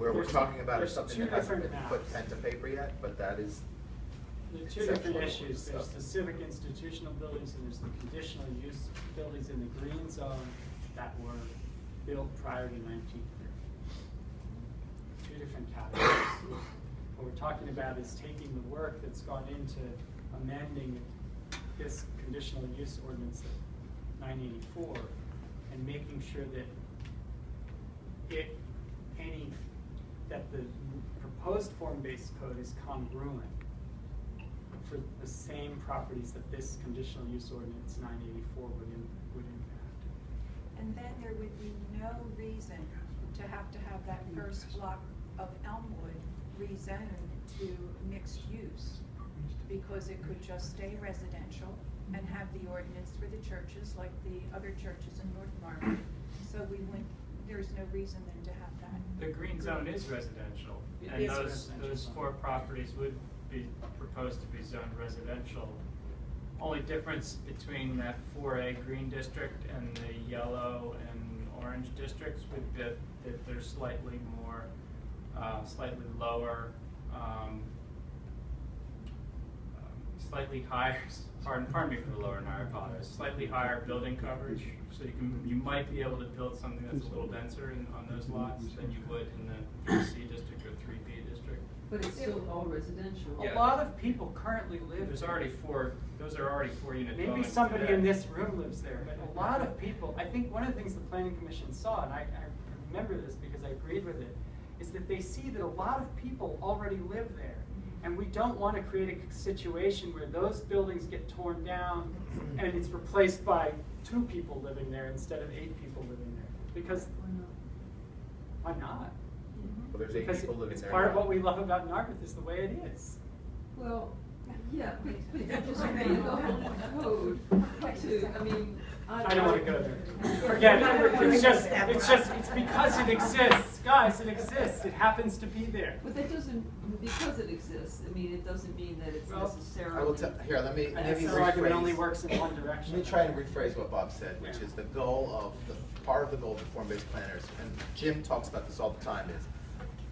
where we're talking about is there's something two that hasn't been different put maps. pen to paper yet, but that is. There are two different conceptual issues. There's stuff. the civic institutional buildings and there's the conditional use buildings in the green zone that were built prior to 1930. Two different categories. What we're talking about is taking the work that's gone into amending this conditional use ordinance of 984 and making sure that that the proposed form-based code is congruent for the same properties that this conditional use ordinance 984 would impact. And then there would be no reason to have that first block of Elmwood rezoned to mixed use, because it could just stay residential and have the ordinance for the churches like the other churches in North Marlborough. So there's no reason then to have that. The green zone is residential, It and is a those residential 4 zone. properties would be proposed to be zoned residential. Only difference between that 4A green district and the yellow and orange districts would be that they're slightly more, slightly lower, slightly higher. Pardon me for the lower and higher, I apologize. Slightly higher building coverage, so you might be able to build something that's a little denser on those lots than you would in the 3C district or 3B district. But it's still all residential. Yeah. A lot of people currently live There's there. already 4. Those are already 4-unit Maybe dwellings somebody today. in this room lives there, but a lot of people, I think one of the things the Planning Commission saw, and I remember this because I agreed with it, is that they see that a lot of people already live there. And we don't want to create a situation where those buildings get torn down and it's replaced by 2 people living there instead of 8 people living there. Because, why not? Well, there's 8 Because people living it's there part of now. what we love about Narberth is the way it is. Well, yeah, but you just made the whole code to, I mean, I don't want to go there. Forget it. It's because it exists. Guys, it exists. It happens to be there. But that doesn't, because it exists, I mean, it doesn't mean that it's Well, necessarily. I will And here, let me this argument only rephrase. works in one direction. Let me try and rephrase what Bob said, which Yeah. is the goal of, part of the goal of the form-based planners, and Jim talks about this all the time, is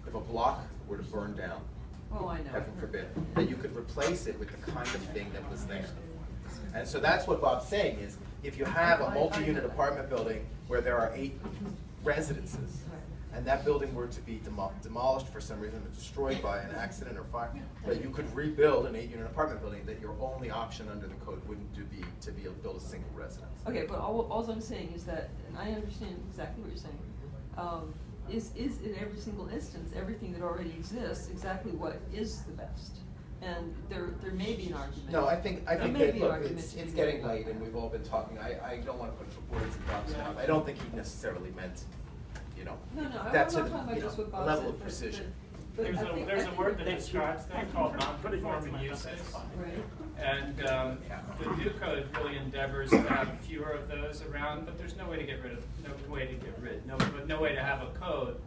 if a block were to burn down, Oh, I know. heaven forbid, that you could replace it with the kind of thing that was there. And so that's what Bob's saying is, if you have a multi-unit apartment building where there are 8 residences, and that building were to be demolished for some reason, or destroyed by an accident or fire, that you could rebuild an 8-unit apartment building, that your only option under the code wouldn't be to build a single residence. Okay, but all I'm saying is that, and I understand exactly what you're saying, is in every single instance, everything that already exists, exactly what is the best? And there may be an argument. No, I think There that, may be an look, argument it's to be getting made late about and that. we've all been talking, I don't want to put words in Bob's Yeah. mouth. I don't think he necessarily meant, No, I'm not that to talking the, about just what Bob level said, of but- precision. but There's I think- a I think word that that- describes that called non-conforming uses. Right. And the new code really endeavors to have fewer of those around, but there's no way to get rid, no way to have a code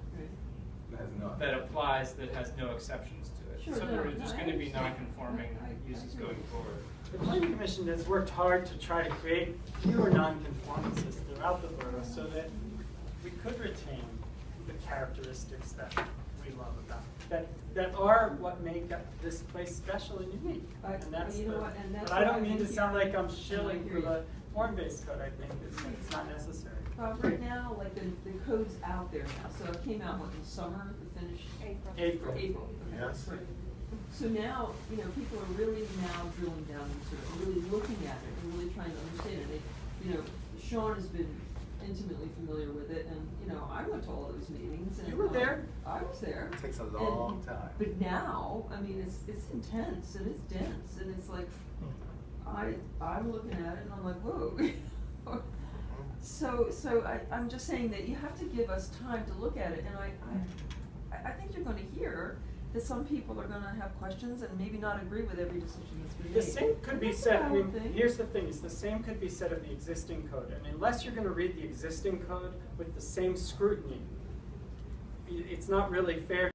Right. that applies that has no exceptions to it. Sure, So there are no, just I going to be understand. non-conforming I uses agree. going forward. The Planning Commission has worked hard to try to create fewer non-conformances throughout the borough so that we could retain the characteristics that we love about it, that are what make this place special and unique. But And that's you know the, what, and that's but I why don't mean to think sound here- like I'm shilling I for hear you. the form-based code. I think it's not necessary. Right now, like the code's out there now, so it came out in summer, the finish. April. April. Yes. Right. So now, people are really now drilling down into it, and really looking at it, and really trying to understand it. Sean has been intimately familiar with it, and, I went to all those meetings, and. You were there. I was there. It takes a long And- time. But now, I mean, it's intense, and it's dense, and it's like, I'm looking at it, and I'm like, whoa. So I'm just saying that you have to give us time to look at it, and I think you're gonna hear that some people are gonna have questions and maybe not agree with every decision that's been made. The same could be That's a said, valid thing. here's the thing, is the same could be said of the existing code. And unless you're gonna read the existing code with the same scrutiny, it's not really fair